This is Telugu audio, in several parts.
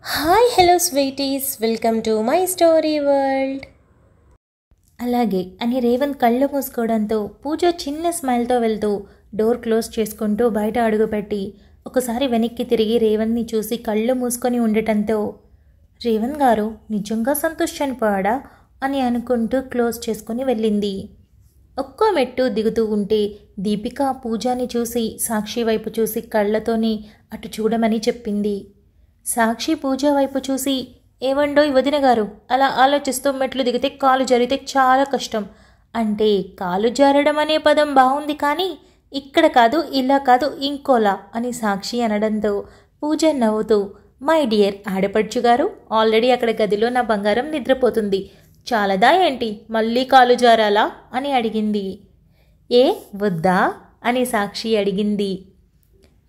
Hi hello sweeties, welcome to my story world. అలాగే అని రేవంత్ కళ్ళు మూసుకోవడంతో పూజ చిన్న స్మైల్తో వెళ్తూ డోర్ క్లోజ్ చేసుకుంటూ బయట అడుగుపెట్టి ఒకసారి వెనక్కి తిరిగి రేవంత్ని చూసి కళ్ళు మూసుకొని ఉండటంతో రేవంత్ గారు నిజంగా సంతోష్ చనిపోయాడా అని అనుకుంటూ క్లోజ్ చేసుకొని వెళ్ళింది. ఒక్కో మెట్టు దిగుతూ ఉంటే దీపిక పూజని చూసి సాక్షి వైపు చూసి కళ్ళతోని అటు చూడమని చెప్పింది. సాక్షి పూజ వైపు చూసి, ఏవండోయ్ వదిన గారు, అలా ఆలోచిస్తూ మెట్లు దిగితే కాలు జారితే చాలా కష్టం. అంటే కాలు జారడం అనే పదం బాగుంది, కానీ ఇక్కడ కాదు, ఇలా కాదు, ఇంకోలా అని సాక్షి అనడంతో పూజ నవ్వుతూ, మై డియర్ ఆడపడుచు గారు, ఆల్రెడీ అక్కడ గదిలో నా బంగారం నిద్రపోతుంది, చాలదా ఏంటి మళ్ళీ కాలు జారాలా అని అడిగింది. ఏ వద్దా అని సాక్షి అడిగింది.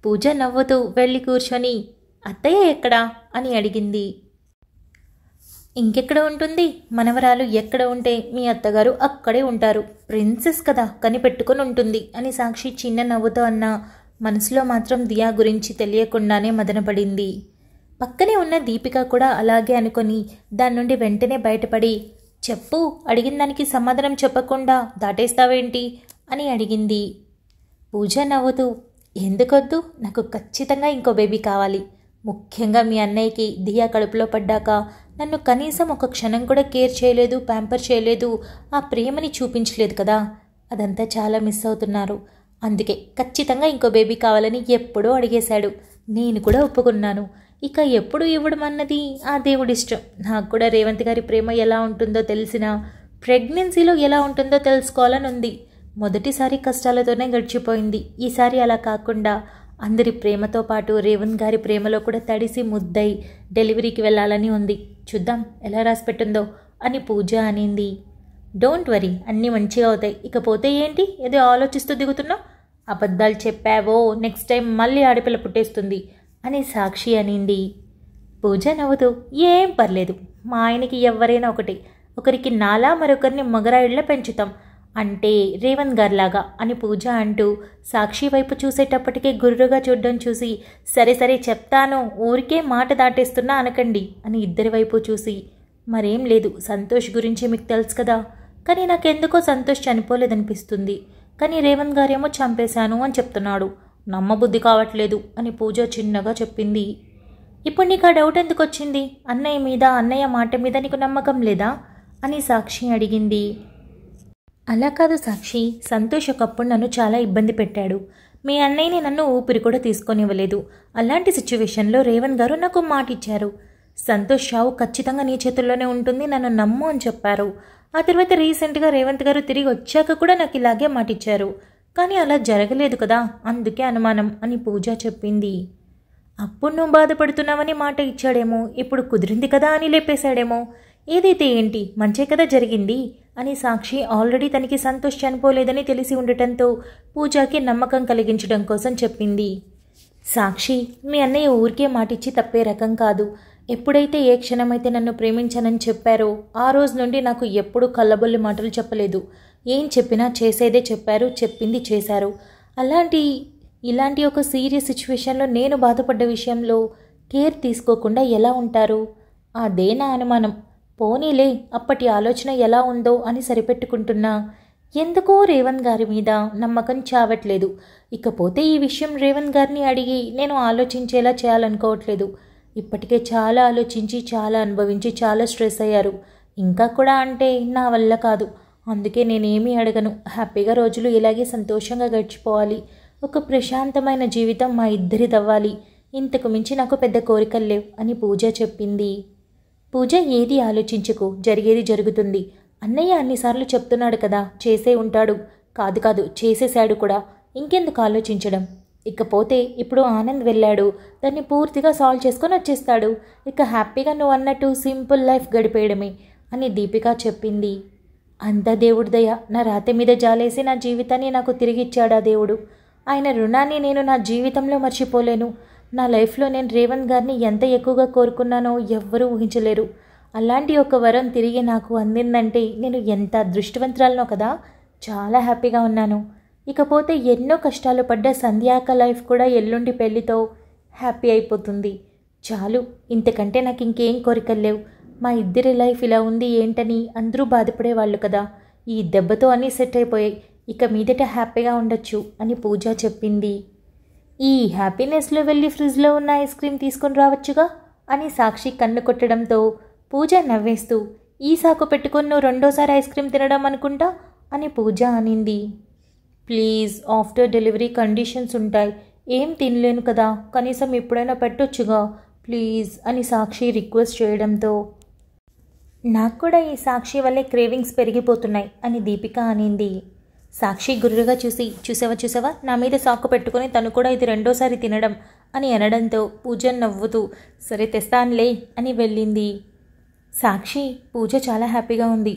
పూజ నవ్వుతూ వెళ్ళి కూర్చొని, అత్తయ్య ఎక్కడా అని అడిగింది. ఇంకెక్కడ ఉంటుంది, మనవరాలు ఎక్కడ ఉంటే మీ అత్తగారు అక్కడే ఉంటారు, ప్రిన్సెస్ కదా కనిపెట్టుకొని ఉంటుంది అని సాక్షి చిన్న నవ్వుతో అన్న మనసులో మాత్రం దియా గురించి తెలియకుండానే మదనపడింది. పక్కనే ఉన్న దీపిక కూడా అలాగే అనుకొని దాని నుండి వెంటనే బయటపడి, చెప్పు, అడిగిన దానికి సమాధానం చెప్పకుండా దాటేస్తావేంటి అని అడిగింది. పూజ నవ్వుతూ, ఎందుకొద్దు, నాకు ఖచ్చితంగా ఇంకో బేబీ కావాలి. ముఖ్యంగా మీ అన్నయ్యకి దియా కడుపులో పడ్డాక నన్ను కనీసం ఒక క్షణం కూడా కేర్ చేయలేదు, ప్యాంపర్ చేయలేదు, ఆ ప్రేమని చూపించలేదు కదా, అదంతా చాలా మిస్ అవుతున్నారు. అందుకే ఖచ్చితంగా ఇంకో బేబీ కావాలని ఎప్పుడూ అడిగేశాడు. నేను కూడా ఒప్పుకున్నాను. ఇక ఎప్పుడు ఇవ్వడం అన్నది ఆ దేవుడిష్టం. నాకు కూడా రేవంత్ గారి ప్రేమ ఎలా ఉంటుందో తెలిసినా ప్రెగ్నెన్సీలో ఎలా ఉంటుందో తెలుసుకోవాలని ఉంది. మొదటిసారి కష్టాలతోనే గడిచిపోయింది. ఈసారి అలా కాకుండా అందరి ప్రేమతో పాటు రేవంత్ గారి ప్రేమలో కూడా తడిసి ముద్దై డెలివరీకి వెళ్ళాలని ఉంది. చూద్దాం ఎలా రాసిపెట్టిందో అని పూజ అనింది. డోంట్ వరీ, అన్నీ మంచిగా అవుతాయి. ఇకపోతే ఏంటి ఏదో ఆలోచిస్తూ దిగుతున్నావు, అబద్ధాలు చెప్పావో నెక్స్ట్ టైం మళ్ళీ ఆడపిల్ల పుట్టేస్తుంది అని సాక్షి అనింది. పూజ నవ్వుతూ, ఏం పర్లేదు, మా ఆయనకి ఎవరైనా ఒకటి, ఒకరికి నాలా మరొకరిని మగరాయిళ్ళ పెంచుతాం, అంటే రేవంత్ గారిలాగా అని పూజ అంటూ సాక్షి వైపు చూసేటప్పటికే గుర్రుగా చూడడం చూసి, సరే సరే చెప్తాను, ఊరికే మాట దాటేస్తున్నా అనకండి అని ఇద్దరి వైపు చూసి, మరేం లేదు, సంతోష్ గురించి మీకు తెలుసు కదా, కానీ నాకెందుకో సంతోష్ చనిపోలేదనిపిస్తుంది, కానీ రేవంత్ గారేమో చంపేశాను అని చెప్తున్నాడు, నమ్మబుద్ధి కావట్లేదు అని పూజ చిన్నగా చెప్పింది. ఇప్పుడు నీకు ఆ డౌట్ ఎందుకు వచ్చింది, అన్నయ్య మీద, అన్నయ్య మాట మీద నీకు నమ్మకం లేదా అని సాక్షి అడిగింది. అలా కాదు సాక్షి, సంతోష్ ఒకప్పుడు నన్ను చాలా ఇబ్బంది పెట్టాడు. మీ అన్నయ్యని నన్ను ఊపిరి కూడా తీసుకొనివ్వలేదు. అలాంటి సిచ్యువేషన్లో రేవంత్ గారు నాకు మాట ఇచ్చారు, సంతోష్ చావు ఖచ్చితంగా నీ చేతుల్లోనే ఉంటుంది, నన్ను నమ్ము అని చెప్పారు. ఆ తర్వాత రీసెంట్గా రేవంత్ గారు తిరిగి వచ్చాక కూడా నాకు ఇలాగే మాట ఇచ్చారు, కానీ అలా జరగలేదు కదా, అందుకే అనుమానం అని పూజ చెప్పింది. అప్పుడు నువ్వు బాధపడుతున్నావని మాట ఇచ్చాడేమో, ఇప్పుడు కుదిరింది కదా అని లేపేశాడేమో. ఏదైతే ఏంటి, మంచే కదా జరిగింది అని సాక్షి ఆల్రెడీ తనకి సంతోష్ చనిపోలేదని తెలిసి ఉండటంతో పూజకి నమ్మకం కలిగించడం కోసం చెప్పింది. సాక్షి, మీ అన్నయ్య ఊరికే మాటిచ్చి తప్పే రకం కాదు. ఎప్పుడైతే ఏ క్షణమైతే నన్ను ప్రేమించానని చెప్పారో ఆ రోజు నుండి నాకు ఎప్పుడూ కళ్ళబొల్లి మాటలు చెప్పలేదు. ఏం చెప్పినా చేసేదే చెప్పారు, చెప్పింది చేశారు. ఇలాంటి ఒక సీరియస్ సిచ్యువేషన్లో నేను బాధపడ్డ విషయంలో కేర్ తీసుకోకుండా ఎలా ఉంటారు, అదే నా అనుమానం. పోనీలే, అప్పటి ఆలోచన ఎలా ఉందో అని సరిపెట్టుకుంటున్నా, ఎందుకో రేవంత్ గారి మీద నమ్మకం చావట్లేదు. ఇకపోతే ఈ విషయం రేవంత్ గారిని అడిగి నేను ఆలోచించేలా చేయాలనుకోవట్లేదు. ఇప్పటికే చాలా ఆలోచించి, చాలా అనుభవించి, చాలా స్ట్రెస్ అయ్యారు. ఇంకా కూడా అంటే నా వల్ల కాదు. అందుకే నేనేమీ అడగను. హ్యాపీగా రోజులు ఇలాగే సంతోషంగా గడిచిపోవాలి. ఒక ప్రశాంతమైన జీవితం మా ఇద్దరిదవ్వాలి. ఇంతకు మించి నాకు పెద్ద కోరికలు లేవు అని పూజ చెప్పింది. పూజ, ఏది ఆలోచించుకు, జరిగేది జరుగుతుంది. అన్నయ్య అన్నిసార్లు చెప్తున్నాడు కదా, చేసే ఉంటాడు. కాదు చేసేశాడు కూడా, ఇంకెందుకు ఆలోచించడం. ఇకపోతే ఇప్పుడు ఆనంద్ వెళ్ళాడు, దాన్ని పూర్తిగా సాల్వ్ చేసుకొని వచ్చేస్తాడు. ఇక హ్యాపీగా నువ్వు అన్నట్టు సింపుల్ లైఫ్ గడిపేయడమే అని దీపిక చెప్పింది. అంతా దేవుడి దయ. నా రాత మీద జాలేసి నా జీవితాన్ని నాకు తిరిగిచ్చాడా దేవుడు. ఆయన రుణాన్ని నేను నా జీవితంలో మర్చిపోలేను. నా లైఫ్లో నేను రేవంత్ గారిని ఎంత ఎక్కువగా కోరుకున్నానో ఎవ్వరూ ఊహించలేరు. అలాంటి ఒక వరం తిరిగి నాకు అందిందంటే నేను ఎంత అదృష్టవంతురాలనో కదా. చాలా హ్యాపీగా ఉన్నాను. ఇకపోతే ఎన్నో కష్టాలు పడ్డ సంధ్యాక లైఫ్ కూడా ఎల్లుండి పెళ్లితో హ్యాపీ అయిపోతుంది. చాలు, ఇంతకంటే నాకు ఇంకేం కోరికలు లేవు. మా ఇద్దరి లైఫ్ ఇలా ఉంది ఏంటని అందరూ బాధపడేవాళ్ళు కదా. ఈ దెబ్బతో అన్నీ సెట్ అయిపోయాయి. ఇక మీదట హ్యాపీగా ఉండొచ్చు అని పూజ చెప్పింది. ఈ హ్యాపీనెస్లో వెళ్ళి ఫ్రిడ్జ్లో ఉన్న ఐస్ క్రీమ్ తీసుకొని రావచ్చుగా అని సాక్షి కన్ను కొట్టడంతో పూజ నవ్వేస్తూ, ఈ సాకు పెట్టుకొని నువ్వు రెండోసారి ఐస్ క్రీమ్ తినడం అనుకుంటా అని పూజ అనింది. ప్లీజ్, ఆఫ్టర్ డెలివరీ కండిషన్స్ ఉంటాయి, ఏం తినలేను కదా, కనీసం ఎప్పుడైనా పెట్టొచ్చుగా ప్లీజ్ అని సాక్షి రిక్వెస్ట్ చేయడంతో, నాకు కూడా ఈ సాక్షి వల్లే క్రేవింగ్స్ పెరిగిపోతున్నాయి అని దీపిక అనింది. సాక్షి గుర్రుగా చూసి, చూసావా నా మీద సాకు పెట్టుకుని తను కూడా ఇది రెండోసారి తినడం అని అనడంతో పూజ నవ్వుతూ, సరే తెస్తానులే అని వెళ్ళింది. సాక్షి, పూజ చాలా హ్యాపీగా ఉంది.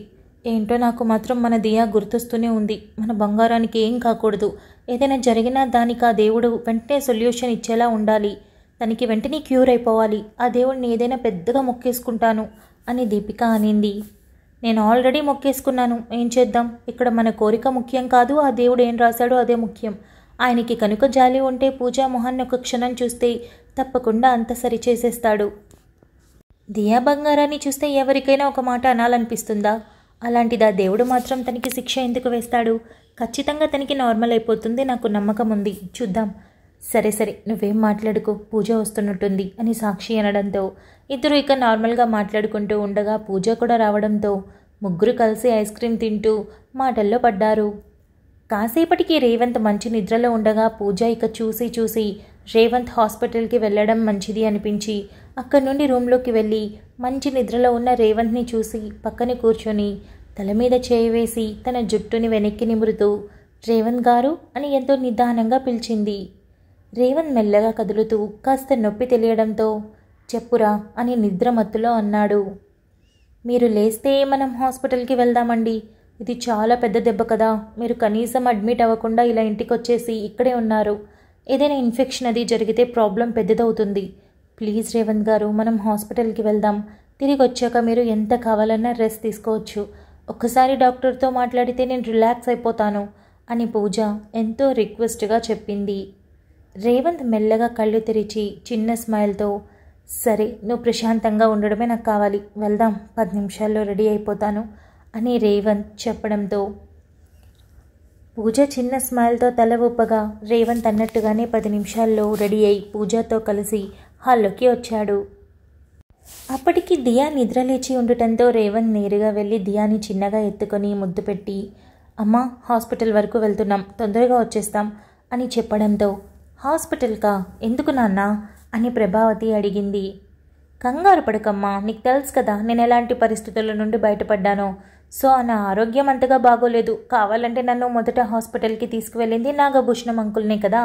ఏంటో నాకు మాత్రం మన దియా గుర్తొస్తూనే ఉంది. మన బంగారానికి ఏం కాకూడదు, ఏదైనా జరిగినా దానికి ఆ దేవుడు వెంటనే సొల్యూషన్ ఇచ్చేలా ఉండాలి, తనకి వెంటనే క్యూర్ అయిపోవాలి, ఆ దేవుడిని ఏదైనా పెద్దగా మొక్కేసుకుంటాను అని దీపిక అనింది. నేను ఆల్రెడీ మొక్కేసుకున్నాను, ఏం చేద్దాం, ఇక్కడ మన కోరిక ముఖ్యం కాదు, ఆ దేవుడు ఏం రాశాడో అదే ముఖ్యం. ఆయనకి కనుక జాలి ఉంటే పూజా మొహాన్ని ఒక క్షణం చూస్తే తప్పకుండా అంత సరిచేసేస్తాడు. దియా బంగారాన్ని చూస్తే ఎవరికైనా ఒక మాట అనాలనిపిస్తుందా? అలాంటిది ఆ దేవుడు మాత్రం తనకి శిక్ష ఎందుకు వేస్తాడు? ఖచ్చితంగా తనకి నార్మల్ అయిపోతుంది, నాకు నమ్మకం ఉంది, చూద్దాం. సరే నువ్వేం మాట్లాడుకో, పూజ వస్తున్నట్టుంది అని సాక్షి అనడంతో ఇద్దరు ఇక నార్మల్గా మాట్లాడుకుంటూ ఉండగా పూజ కూడా రావడంతో ముగ్గురు కలిసి ఐస్ క్రీమ్ తింటూ మాటల్లో పడ్డారు. కాసేపటికి రేవంత్ మంచి నిద్రలో ఉండగా పూజ ఇక చూసి రేవంత్ హాస్పిటల్కి వెళ్ళడం మంచిది అనిపించి అక్కడి నుండి రూమ్లోకి వెళ్ళి మంచి నిద్రలో ఉన్న రేవంత్ని చూసి పక్కన కూర్చొని తల మీద చేయి వేసి తన జుట్టుని వెనక్కి నిమురుతూ రేవంత్ గారు అని ఎంతో నిదానంగా పిలిచింది. రేవంత్ మెల్లగా కదులుతూ కాస్త నొప్పి తెలియడంతో చెప్పురా అని నిద్రమత్తులో అన్నాడు. మీరు లేస్తే మనం హాస్పిటల్కి వెళ్దామండి, ఇది చాలా పెద్ద దెబ్బ కదా, మీరు కనీసం అడ్మిట్ అవ్వకుండా ఇలా ఇంటికి వచ్చేసి ఇక్కడే ఉన్నారు, ఏదైనా ఇన్ఫెక్షన్ అది జరిగితే ప్రాబ్లం పెద్దదవుతుంది. ప్లీజ్ రేవంత్ గారు, మనం హాస్పిటల్కి వెళ్దాం, తిరిగి వచ్చాక మీరు ఎంత కావాలన్నా రెస్ట్ తీసుకోవచ్చు, ఒక్కసారి డాక్టర్తో మాట్లాడితే నేను రిలాక్స్ అయిపోతాను అని పూజ ఎంతో రిక్వెస్ట్గా చెప్పింది. రేవంత్ మెల్లగా కళ్ళు తెరిచి చిన్న స్మైల్తో, సరే నువ్వు ప్రశాంతంగా ఉండడమే నాకు కావాలి, వెళ్దాం, 10 నిమిషాల్లో రెడీ అయిపోతాను అని రేవంత్ చెప్పడంతో పూజ చిన్న స్మైల్తో తల ఊపగా రేవంత్ అన్నట్టుగానే 10 నిమిషాల్లో రెడీ అయి పూజతో కలిసి హాల్లోకి వచ్చాడు. అప్పటికి దియా నిద్రలేచి ఉండటంతో రేవంత్ నేరుగా వెళ్ళి దియాని చిన్నగా ఎత్తుకొని ముద్దు పెట్టి, అమ్మా హాస్పిటల్ వరకు వెళ్తున్నాం, తొందరగా వచ్చేస్తాం అని చెప్పడంతో, హాస్పిటల్కా, ఎందుకు నాన్న అని ప్రభావతి అడిగింది. కంగారు పడకమ్మా, నీకు తెలుసు కదా నేను ఎలాంటి పరిస్థితుల నుండి బయటపడ్డానో, సో నా ఆరోగ్యం అంతగా బాగోలేదు, కావాలంటే నన్ను మొదట హాస్పిటల్కి తీసుకువెళ్ళింది నాగభూషణం అంకుల్నే కదా,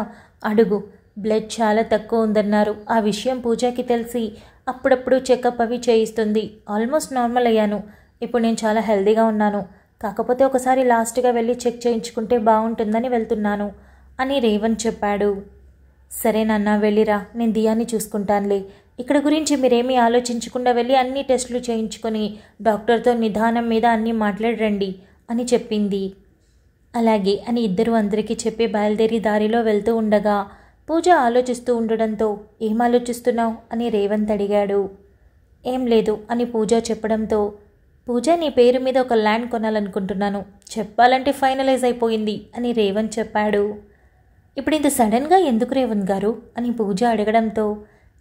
అడుగు, బ్లడ్ చాలా తక్కువ ఉందన్నారు, ఆ విషయం పూజకి తెలిసి అప్పుడప్పుడు చెకప్ అవి చేయిస్తుంది, ఆల్మోస్ట్ నార్మల్ అయ్యాను, ఇప్పుడు నేను చాలా హెల్దీగా ఉన్నాను, కాకపోతే ఒకసారి లాస్ట్గా వెళ్ళి చెక్ చేయించుకుంటే బాగుంటుందని వెళ్తున్నాను అని రేవంత్ చెప్పాడు. సరే నాన్న వెళ్ళిరా, నేను దియాని చూసుకుంటానులే, ఇక్కడ గురించి మీరేమీ ఆలోచించకుండా వెళ్ళి అన్ని టెస్టులు చేయించుకొని డాక్టర్తో నిదానం మీద అన్నీ మాట్లాడరండి అని చెప్పింది. అలాగే అని ఇద్దరు అందరికీ చెప్పి బయలుదేరి దారిలో వెళ్తూ ఉండగా పూజ ఆలోచిస్తూ ఉండడంతో, ఏం ఆలోచిస్తున్నావు అని రేవంత్ అడిగాడు. ఏం లేదు అని పూజ చెప్పడంతో, పూజ నీ పేరు మీద ఒక ల్యాండ్ కొనాలనుకుంటున్నాను, చెప్పాలంటే ఫైనలైజ్ అయిపోయింది అని రేవంత్ చెప్పాడు. ఇప్పుడు ఇంత సడన్గా ఎందుకు రేవంత్ గారు అని పూజ అడగడంతో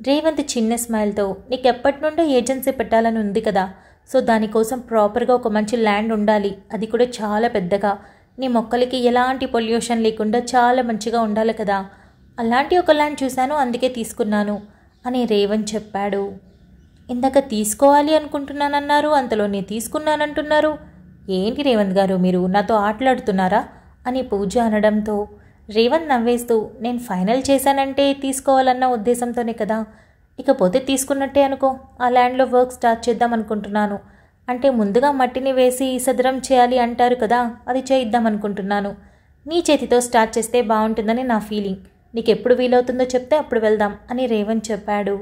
రేవంత్ చిన్న స్మైల్తో, నీకు ఎప్పటి నుండో ఏజెన్సీ పెట్టాలని ఉంది కదా, సో దానికోసం ప్రాపర్గా ఒక మంచి ల్యాండ్ ఉండాలి, అది కూడా చాలా పెద్దగా, నీ మొక్కలకి ఎలాంటి పొల్యూషన్ లేకుండా చాలా మంచిగా ఉండాలి కదా, అలాంటి ఒక ల్యాండ్ చూశాను అందుకే తీసుకున్నాను అని రేవంత్ చెప్పాడు. ఇందాక తీసుకోవాలి అనుకుంటున్నానన్నారు, అంతలోనే తీసుకున్నానంటున్నారు, ఏంటి రేవంత్ గారు మీరు నాతో ఆటలాడుతున్నారా అని పూజ అనడంతో రేవంత్ నవ్వేస్తూ, నేను ఫైనల్ చేశానంటే తీసుకోవాలన్న ఉద్దేశంతోనే కదా, ఇకపోతే తీసుకున్నట్టే అనుకో, ఆ ల్యాండ్లో వర్క్ స్టార్ట్ చేద్దాం అనుకుంటున్నాను, అంటే ముందుగా మట్టిని వేసి సదరం చేయాలి అంటారు కదా, అది చేయిద్దాం అనుకుంటున్నాను, నీ చేతితో స్టార్ట్ చేస్తే బాగుంటుందని నా ఫీలింగ్, నీకు ఎప్పుడు వీలవుతుందో చెప్తే అప్పుడు వెళ్దాం అని రేవంత్ చెప్పాడు.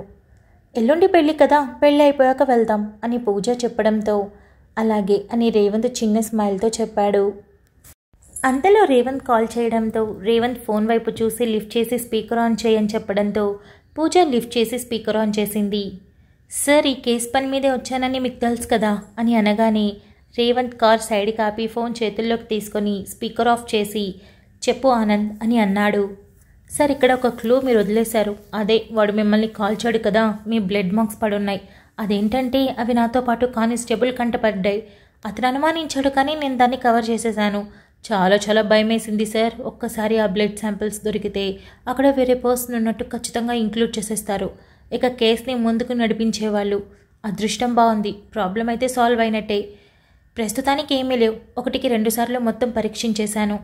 ఎల్లుండి పెళ్ళి కదా, పెళ్ళి అయిపోయాక వెళ్దాం అని పూజ చెప్పడంతో అలాగే అని రేవంత్ చిన్న స్మైల్తో చెప్పాడు. అంతలో రేవంత్ కాల్ చేయడంతో రేవంత్ ఫోన్ వైపు చూసి లిఫ్ట్ చేసి స్పీకర్ ఆన్ చేయని చెప్పడంతో పూజ లిఫ్ట్ చేసి స్పీకర్ ఆన్ చేసింది. సార్, ఈ కేసు పని మీదే వచ్చానని మీకు తెలుసు కదా అని అనగానే Revanth car side copy phone చేతుల్లోకి తీసుకొని స్పీకర్ ఆఫ్ చేసి చెప్పు ఆనంద్ అని అన్నాడు. సార్, ఇక్కడ ఒక క్లూ మీరు వదిలేశారు. అదే వాడు మిమ్మల్ని కాల్చాడు కదా, మీ బ్లడ్ మార్క్స్ పడున్నాయి. అదేంటంటే అవి నాతో పాటు కానిస్టేబుల్ కంటపడ్డాయి. అతను అనుమానించాడు కానీ నేను దాన్ని కవర్ చేసేసాను. చాలా భయమేసింది సార్. ఒక్కసారి ఆ బ్లడ్ శాంపిల్స్ దొరికితే అక్కడ వేరే పర్సన్ ఉన్నట్టు ఖచ్చితంగా ఇంక్లూడ్ చేసేస్తారు. ఇక కేసుని ముందుకు నడిపించేవాళ్ళు. అదృష్టం బాగుంది, ప్రాబ్లం అయితే సాల్వ్ అయినట్టే. ప్రస్తుతానికి ఏమీ లేవు. 1కి 2 సార్లు మొత్తం పరీక్షించేశాను.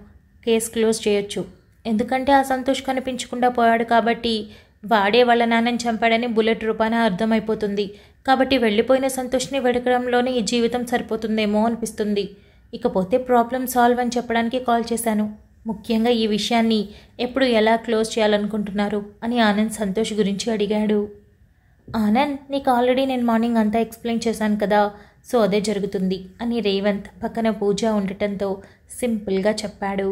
కేసు క్లోజ్ చేయొచ్చు. ఎందుకంటే ఆ సంతోష్ కనిపించకుండా పోయాడు కాబట్టి వాడే వాళ్ళ నాన్నని చంపాడని బుల్లెట్ రూపాన అర్థమైపోతుంది. కాబట్టి వెళ్ళిపోయిన సంతోష్ని వెడకడంలోనే ఈ జీవితం సరిపోతుందేమో అనిపిస్తుంది. ఇకపోతే ప్రాబ్లం సాల్వ్ అని చెప్పడానికి కాల్ చేశాను. ముఖ్యంగా ఈ విషయాన్ని ఎప్పుడు ఎలా క్లోజ్ చేయాలనుకుంటున్నారు అని ఆనంద్ సంతోష్ గురించి అడిగాడు. ఆనంద్, నీకు ఆల్రెడీ నేను మార్నింగ్ అంతా ఎక్స్ప్లెయిన్ చేశాను కదా, సో అదే జరుగుతుంది అని రేవంత్ పక్కన పూజ ఉండటంతో సింపుల్గా చెప్పాడు.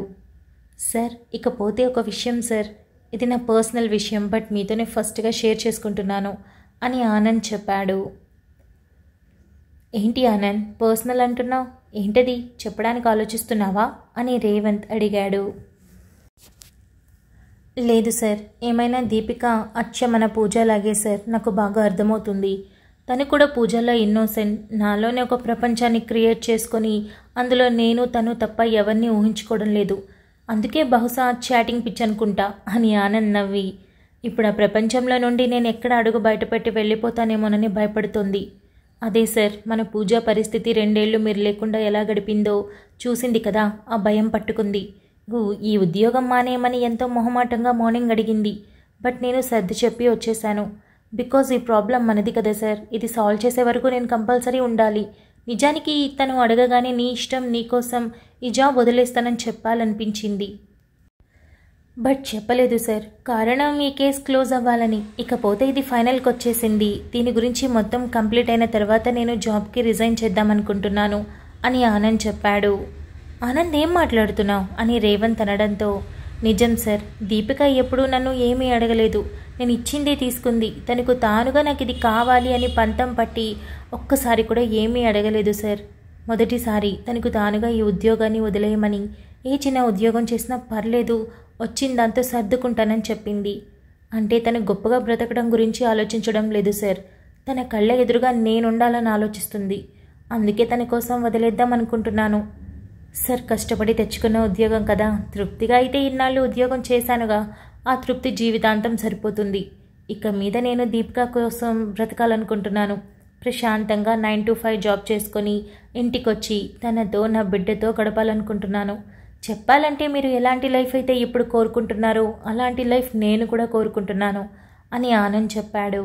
సార్, ఇకపోతే ఒక విషయం సార్. ఇది నా పర్సనల్ విషయం, బట్ మీతోనే ఫస్ట్గా షేర్ చేసుకుంటున్నాను అని ఆనంద్ చెప్పాడు. ఏంటి ఆనంద్, పర్సనల్ అంటున్నావు? ఏంటది, చెప్పడానికి ఆలోచిస్తున్నావా అని రేవంత్ అడిగాడు. లేదు సార్, ఏమైనా దీపిక అచ్చ మన పూజలాగే సార్. నాకు బాగా అర్థమవుతుంది. తను కూడా పూజలో ఇన్నోసెంట్. నాలోనే ఒక ప్రపంచాన్ని క్రియేట్ చేసుకొని అందులో నేను తను తప్ప ఎవరిని ఊహించుకోవడం లేదు. అందుకే బహుశా చాటింగ్ పిచ్ అనుకుంటా అని ఆనంద్ నవ్వి, ఇప్పుడు ఆ ప్రపంచంలో నుండి నేను ఎక్కడ అడుగు బయటపెట్టి వెళ్ళిపోతానేమోనని భయపడుతోంది. అదే సార్, మన పూజ పరిస్థితి 2 ఏళ్ళు మీరు లేకుండా ఎలా గడిపిందో చూసింది కదా, ఆ భయం పట్టుకుంది. ఈ ఉద్యోగం మానేయమని ఎంతో మొహమాటంగా మార్నింగ్ అడిగింది. బట్ నేను సర్ది చెప్పి వచ్చేసాను. బికాజ్ ఈ ప్రాబ్లం మనది కదా సార్. ఇది సాల్వ్ చేసే వరకు నేను కంపల్సరీ ఉండాలి. నిజానికి తను అడగగానే నీ ఇష్టం, నీకోసం ఈ జాబ్ వదిలేస్తానని చెప్పాలనిపించింది. బట్ చెప్పలేదు సార్. కారణం ఈ కేసు క్లోజ్ అవ్వాలని. ఇకపోతే ఇది ఫైనల్కి వచ్చేసింది. దీని గురించి మొత్తం కంప్లీట్ అయిన తర్వాత నేను జాబ్కి రిజైన్ చేద్దామనుకుంటున్నాను అని ఆనంద్ చెప్పాడు. ఆనంద్, ఏం మాట్లాడుతున్నావు అని రేవంత్ అనడంతో, నిజం సార్, దీపిక ఎప్పుడూ నన్ను ఏమీ అడగలేదు. నేను ఇచ్చిందే తీసుకుంది. తనకు తానుగా నాకు ఇది కావాలి అని పంతం పట్టి ఒక్కసారి కూడా ఏమీ అడగలేదు సార్. మొదటిసారి తనకు తానుగా ఈ ఉద్యోగాన్ని వదిలేయమని, ఏ చిన్న ఉద్యోగం చేసినా పర్లేదు, వచ్చిన దాంతో సర్దుకుంటానని చెప్పింది. అంటే తను గొప్పగా బ్రతకడం గురించి ఆలోచించడం లేదు సార్. తన కళ్ళ ఎదురుగా నేనుండాలని ఆలోచిస్తుంది. అందుకే తన కోసం వదిలేద్దాం అనుకుంటున్నాను సార్. కష్టపడి తెచ్చుకున్న ఉద్యోగం కదా, తృప్తిగా అయితే ఇన్నాళ్ళు ఉద్యోగం చేశానుగా, ఆ తృప్తి జీవితాంతం సరిపోతుంది. ఇక మీద నేను దీపిక కోసం బ్రతకాలనుకుంటున్నాను. ప్రశాంతంగా 9 to 5 జాబ్ చేసుకొని ఇంటికొచ్చి తనతో, నా బిడ్డతో గడపాలనుకుంటున్నాను. చెప్పాలంటే మీరు ఎలాంటి లైఫ్ అయితే ఇప్పుడు కోరుకుంటున్నారో అలాంటి లైఫ్ నేను కూడా కోరుకుంటున్నాను అని ఆనంద్ చెప్పాడు.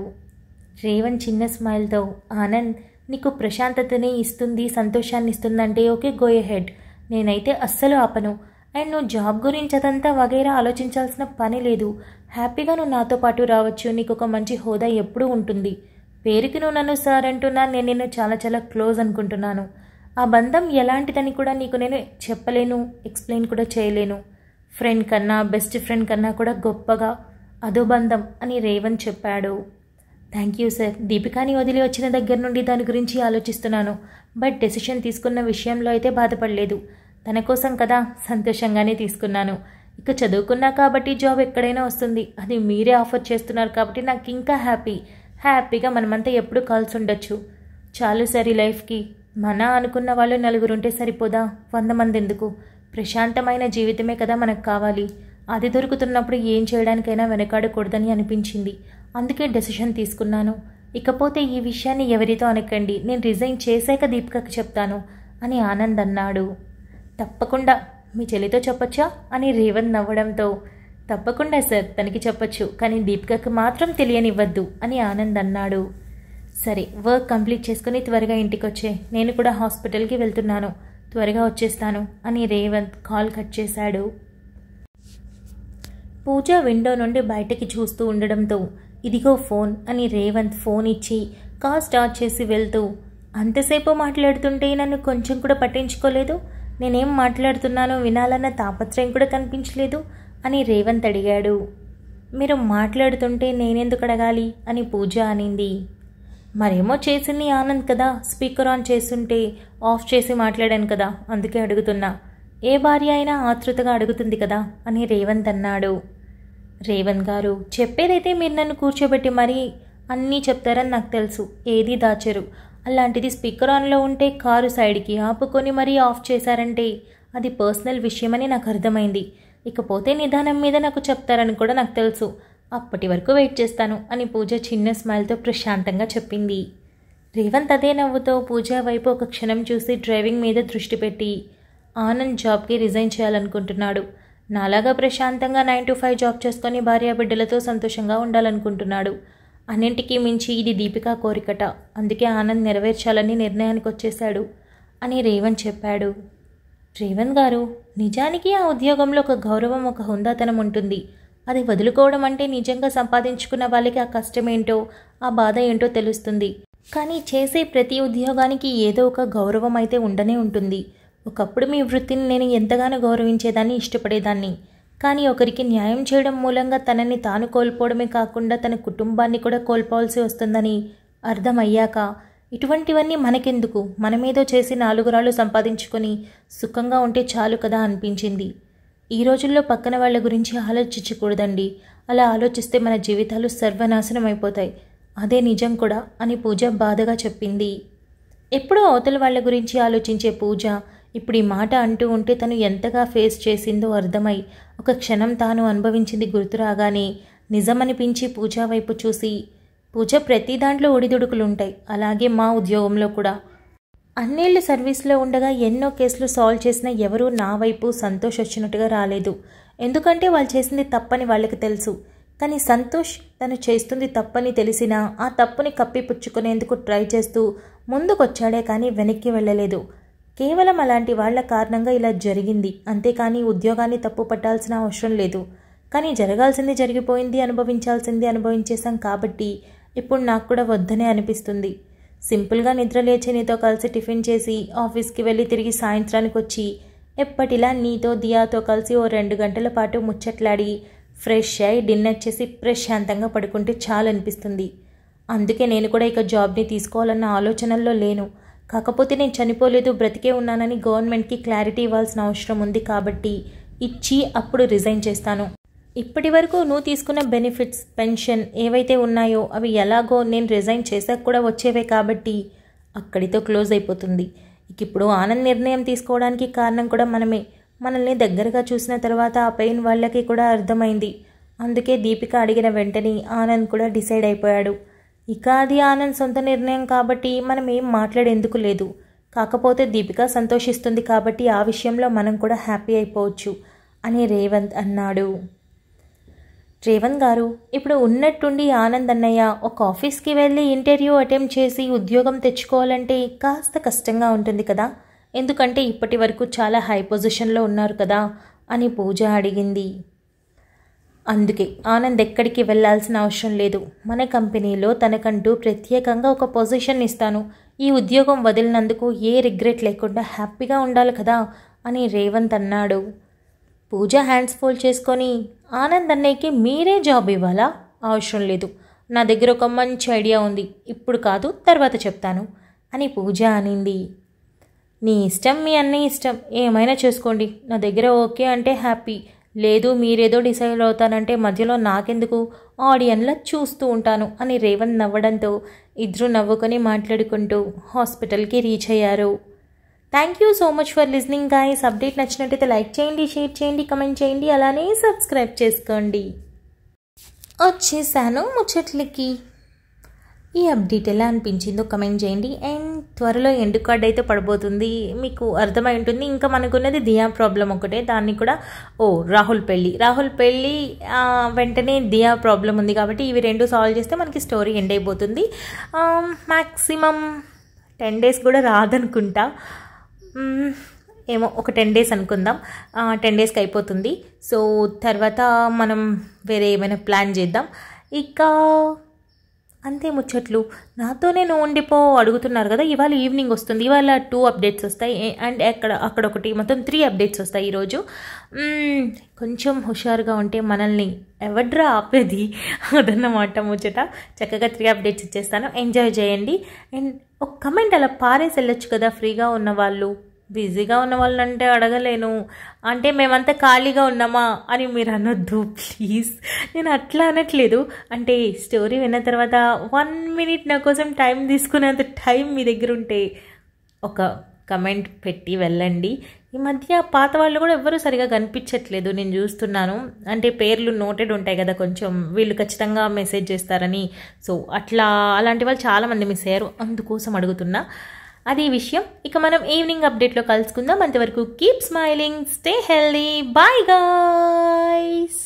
రేవంత్ చిన్న స్మైల్తో, ఆనంద్, నీకు ప్రశాంతతని ఇస్తుంది, సంతోషాన్ని ఇస్తుందంటే ఓకే, గో ఎహెడ్. నేనైతే అస్సలు ఆపను. అండ్ నువ్వు జాబ్ గురించి అదంతా వగైరా ఆలోచించాల్సిన పని లేదు. హ్యాపీగా నువ్వు నాతో పాటు రావచ్చు. నీకు ఒక మంచి హోదా ఎప్పుడూ ఉంటుంది. పేరుకి నువ్వు నన్ను సార్ అంటున్నా, నేను నిన్ను చాలా క్లోజ్ అనుకుంటున్నాను. ఆ బంధం ఎలాంటిదని కూడా నీకు నేను చెప్పలేను, ఎక్స్ప్లెయిన్ కూడా చేయలేను. ఫ్రెండ్ కన్నా, బెస్ట్ ఫ్రెండ్ కన్నా కూడా గొప్పగా అదో బంధం అని రేవంత్ చెప్పాడు. Thank you sir. దీపికాని వదిలి వచ్చిన దగ్గర నుండి దాని గురించి ఆలోచిస్తున్నాను. బట్ డెసిషన్ తీసుకున్న విషయంలో అయితే బాధపడలేదు. తన కోసం కదా, సంతోషంగానే తీసుకున్నాను. ఇక చదువుకున్నా కాబట్టి జాబ్ ఎక్కడైనా వస్తుంది. అది మీరే ఆఫర్ చేస్తున్నారు కాబట్టి నాకు ఇంకా హ్యాపీగా మనమంతా ఎప్పుడు కలిసి ఉండొచ్చు. చాలు సార్ ఈ లైఫ్కి. మన అనుకున్న వాళ్ళు 4 ఉంటే సరిపోదా? 100 మంది ఎందుకు? ప్రశాంతమైన జీవితమే కదా మనకు కావాలి. అది దొరుకుతున్నప్పుడు ఏం చేయడానికైనా వెనకాడకూడదని అనిపించింది. అందుకే డెసిషన్ తీసుకున్నాను. ఇకపోతే ఈ విషయాన్ని ఎవరితో అనకండి. నేను రిజైన్ చేశాక దీపికకి చెప్తాను అని ఆనంద్ అన్నాడు. తప్పకుండా. మీ చెల్లితో చెప్పొచ్చా అని రేవంత్ నవ్వడంతో, తప్పకుండా సార్, తనకి చెప్పొచ్చు, కానీ దీపికకి మాత్రం తెలియనివ్వద్దు అని ఆనంద్ అన్నాడు. సరే, వర్క్ కంప్లీట్ చేసుకుని త్వరగా ఇంటికి వచ్చే. నేను కూడా హాస్పిటల్కి వెళ్తున్నాను. త్వరగా వచ్చేస్తాను అని రేవంత్ కాల్ కట్ చేశాడు. పూజ విండో నుండి బయటకి చూస్తూ ఉండడంతో, ఇదిగో ఫోన్ అని రేవంత్ ఫోన్ ఇచ్చి కాల్ స్టార్ట్ చేసి వెళ్తూ, అంతసేపు మాట్లాడుతుంటే నన్ను కొంచెం కూడా పట్టించుకోలేదు. నేనేం మాట్లాడుతున్నానో వినాలన్న తాపత్రయం కూడా కనిపించలేదు అని రేవంత్ అడిగాడు. మీరు మాట్లాడుతుంటే నేనెందుకు అడగాలి అని పూజ అనింది. మరేమో చేసింది ఆనంద్ కదా, స్పీకర్ ఆన్ చేస్తుంటే ఆఫ్ చేసి మాట్లాడాను కదా, అందుకే అడుగుతున్నా. ఏ భార్య అయినా ఆతృతగా అడుగుతుంది కదా అని రేవంత్ అన్నాడు. రేవంత్ గారు, చెప్పేదైతే మీరు నన్ను కూర్చోబెట్టి మరీ అన్నీ చెప్తారని నాకు తెలుసు, ఏదీ దాచరు. అలాంటిది స్పీకర్ ఆన్లో ఉంటే కారు సైడ్కి ఆపుకొని మరీ ఆఫ్ చేశారంటే అది పర్సనల్ విషయమని నాకు అర్థమైంది. ఇకపోతే నిదానం మీద నాకు చెప్తారని కూడా నాకు తెలుసు. అప్పటి వరకు వెయిట్ చేస్తాను అని పూజ చిన్న స్మైల్తో ప్రశాంతంగా చెప్పింది. రేవంత్ అదే నవ్వుతో పూజ వైపు ఒక క్షణం చూసి డ్రైవింగ్ మీద దృష్టి పెట్టి, ఆనంద్ జాబ్కి రిజైన్ చేయాలనుకుంటున్నాడు. నాలాగా ప్రశాంతంగా 9 to 5 జాబ్ చేసుకొని భార్యాబిడ్డలతో సంతోషంగా ఉండాలనుకుంటున్నాడు. అన్నింటికీ మించి ఇది దీపిక కోరికట, అందుకే ఆనంద్ నెరవేర్చాలని నిర్ణయానికి వచ్చేశాడు అని రేవంత్ చెప్పాడు. రేవంత్ గారు, నిజానికి ఆ ఉద్యోగంలో ఒక గౌరవం, ఒక హుందాతనం ఉంటుంది. అది వదులుకోవడం అంటే నిజంగా సంపాదించుకున్న వాళ్ళకి ఆ కష్టమేంటో, ఆ బాధ ఏంటో తెలుస్తుంది. కానీ చేసే ప్రతి ఉద్యోగానికి ఏదో ఒక గౌరవం అయితే ఉండనే ఉంటుంది. ఒకప్పుడు మీ వృత్తిని నేను ఎంతగానో గౌరవించేదాన్ని, ఇష్టపడేదాన్ని. కానీ ఒకరికి న్యాయం చేయడం మూలంగా తనని తాను కోల్పోవడమే కాకుండా తన కుటుంబాన్ని కూడా కోల్పోవాల్సి వస్తుందని అర్థమయ్యాక ఇటువంటివన్నీ మనకెందుకు, మనమేదో చేసి 4 రాళ్ళు సంపాదించుకొని సుఖంగా ఉంటే చాలు కదా అనిపించింది. ఈ రోజుల్లో పక్కన వాళ్ళ గురించి ఆలోచించకూడదండి. అలా ఆలోచిస్తే మన జీవితాలు సర్వనాశనం అయిపోతాయి. అదే నిజం కూడా అని పూజ బాధగా చెప్పింది. ఎప్పుడూ అవతల వాళ్ళ గురించి ఆలోచించే పూజ ఇప్పుడు ఈ మాట అంటూ ఉంటే తను ఎంతగా ఫేస్ చేసిందో అర్థమై ఒక క్షణం తాను అనుభవించింది గుర్తు రాగానే నిజమనిపించి పూజ వైపు చూసి, పూజ ప్రతి దాంట్లో ఒడిదుడుకులుంటాయి, అలాగే మా ఉద్యోగంలో కూడా. అన్నేళ్ళు సర్వీస్లో ఉండగా ఎన్నో కేసులు సాల్వ్ చేసినా ఎవరూ నా వైపు సంతోష్ వచ్చినట్టుగా రాలేదు. ఎందుకంటే వాళ్ళు చేసింది తప్పని వాళ్ళకి తెలుసు. కానీ సంతోష్ తను చేస్తుంది తప్పని తెలిసినా ఆ తప్పుని కప్పిపుచ్చుకునేందుకు ట్రై చేస్తూ ముందుకొచ్చాడే కానీ వెనక్కి వెళ్ళలేదు. కేవలం అలాంటి వాళ్ల కారణంగా ఇలా జరిగింది, అంతేకాని ఉద్యోగాన్ని తప్పు పట్టాల్సిన అవసరం లేదు. కానీ జరగాల్సింది జరిగిపోయింది, అనుభవించాల్సింది అనుభవించేశాం కాబట్టి ఇప్పుడు నాకు కూడా వద్దనే అనిపిస్తుంది. సింపుల్గా నిద్ర లేచి నీతో కలిసి టిఫిన్ చేసి ఆఫీస్కి వెళ్ళి తిరిగి సాయంత్రానికి వచ్చి ఎప్పటిలా నీతో దియాతో కలిసి ఓ 2 గంటల పాటు ముచ్చట్లాడి ఫ్రెష్ అయి డిన్నర్ చేసి ప్రశాంతంగా పడుకుంటే చాలు అనిపిస్తుంది. అందుకే నేను కూడా ఇక జాబ్ని తీసుకోవాలన్న ఆలోచనల్లో లేను. కాకపోతే నేను చనిపోలేదు, బ్రతికే ఉన్నానని గవర్నమెంట్కి క్లారిటీ ఇవ్వాల్సిన అవసరం ఉంది కాబట్టి ఇచ్చి అప్పుడు రిజైన్ చేస్తాను. ఇప్పటి వరకు నువ్వు తీసుకున్న బెనిఫిట్స్, పెన్షన్ ఏవైతే ఉన్నాయో అవి ఎలాగో నేను రిజైన్ చేశాక కూడా వచ్చేవే కాబట్టి అక్కడితో క్లోజ్ అయిపోతుంది. ఇక ఇప్పుడు ఆనంద్ నిర్ణయం తీసుకోవడానికి కారణం కూడా మనమే. మనల్ని దగ్గరగా చూసిన తర్వాత ఆ పెయిన్ వాళ్ళకి కూడా అర్థమైంది. అందుకే దీపిక అడిగిన వెంటనే ఆనంద్ కూడా డిసైడ్ అయిపోయాడు. ఇక అది ఆనంద్ సొంత నిర్ణయం కాబట్టి మనం ఏం మాట్లాడేందుకు లేదు. కాకపోతే దీపిక సంతోషిస్తుంది కాబట్టి ఆ విషయంలో మనం కూడా హ్యాపీ అయిపోవచ్చు అని రేవంత్ అన్నాడు. రేవంత్ గారు, ఇప్పుడు ఉన్నట్టుండి ఆనంద్ అన్నయ్య ఒక ఆఫీస్కి వెళ్ళి ఇంటర్వ్యూ అటెంప్ట్ చేసి ఉద్యోగం తెచ్చుకోవాలంటే కాస్త కష్టంగా ఉంటుంది కదా, ఎందుకంటే ఇప్పటి వరకు చాలా హై పొజిషన్లో ఉన్నారు కదా అని పూజ అడిగింది. అందుకే ఆనంద్ ఎక్కడికి వెళ్ళాల్సిన అవసరం లేదు. మన కంపెనీలో తనకంటూ ప్రత్యేకంగా ఒక పొజిషన్ ఇస్తాను. ఈ ఉద్యోగం వదిలినందుకు ఏ రిగ్రెట్ లేకుండా హ్యాపీగా ఉండాలి కదా అని రేవంత్ అన్నాడు. పూజ హ్యాండ్స్ ఫోల్డ్ చేసుకొని, ఆనంద్ అన్నయ్యకి మీరే జాబ్ ఇవ్వాలా? అవసరం లేదు, నా దగ్గర ఒక మంచి ఐడియా ఉంది, ఇప్పుడు కాదు తర్వాత చెప్తాను అని పూజ అనింది. నీ ఇష్టం, మీ అన్నయ్య ఇష్టం, ఏమైనా చేసుకోండి. నా దగ్గర ఓకే అంటే హ్యాపీ, లేదు మీరేదో డిసైడ్ అవుతానంటే మధ్యలో నాకెందుకు, ఆడియన్లా చూస్తూ ఉంటాను అని రేవంత్ నవ్వడంతో ఇద్దరు నవ్వుకొని మాట్లాడుకుంటూ హాస్పిటల్కి రీచ్ అయ్యారు. Thank you so much for listening guys. Update నచ్చినట్టయితే లైక్ చేయండి, షేర్ చేయండి, కమెంట్ చేయండి, అలానే సబ్స్క్రైబ్ చేసుకోండి. వచ్చేసాను ముచ్చట్లకి. ఈ అప్డేట్ ఎలా అనిపించిందో కమెంట్ చేయండి. అండ్ త్వరలో ఎండ్ కార్డ్ అయితే పడబోతుంది, మీకు అర్థమై ఉంటుంది. ఇంకా మనకున్నది దియా ప్రాబ్లం ఒకటే, దాన్ని కూడా రాహుల్ పెళ్ళి వెంటనే దియా ప్రాబ్లం ఉంది కాబట్టి ఇవి 2 సాల్వ్ చేస్తే మనకి స్టోరీ ఎండ్ అయిపోతుంది. మ్యాక్సిమం 10 days కూడా రాదనుకుంటా, ఏమో ఒక 10 days అనుకుందాం. 10 daysకి అయిపోతుంది. సో తర్వాత మనం వేరే ఏమైనా ప్లాన్ చేద్దాం. ఇక అంతే ముచ్చట్లు. నాతోనే నువ్వు ఉండిపో అడుగుతున్నారు కదా, ఇవాళ ఈవినింగ్ వస్తుంది. ఇవాళ 2 అప్డేట్స్ వస్తాయి అండ్ అక్కడొకటి, మొత్తం 3 అప్డేట్స్ వస్తాయి ఈరోజు. కొంచెం హుషారుగా ఉంటే మనల్ని ఎవడ్రా ఆపేది అదన్నమాట ముచ్చట. చక్కగా 3 అప్డేట్స్ ఇచ్చేస్తాను, ఎంజాయ్ చేయండి. అండ్ ఒక కమెంట్ అలా పారేసి వెళ్ళొచ్చు కదా ఫ్రీగా ఉన్న వాళ్ళు. బిజీగా ఉన్న వాళ్ళంటే అడగలేను, అంటే మేమంతా ఖాళీగా ఉన్నామా అని మీరు అనొద్దు ప్లీజ్. నేను అట్లా అనట్లేదు, అంటే స్టోరీ విన్న తర్వాత 1 మినిట్ నా కోసం టైం తీసుకునేంత టైం మీ దగ్గర ఉంటే ఒక కమెంట్ పెట్టి వెళ్ళండి. ఈ మధ్య పాత వాళ్ళు కూడా ఎవ్వరూ సరిగా కనిపించట్లేదు, నేను చూస్తున్నాను. అంటే పేర్లు నోటెడ్ ఉంటాయి కదా కొంచెం, వీళ్ళు ఖచ్చితంగా మెసేజ్ చేస్తారని. సో అలాంటి వాళ్ళు చాలామంది మిస్ అయ్యారు, అందుకోసం అడుగుతున్నా. అది విషయం. ఇక మనం ఈవినింగ్ అప్డేట్లో కలుసుకుందాం. అంతవరకు keep smiling, stay healthy, bye guys.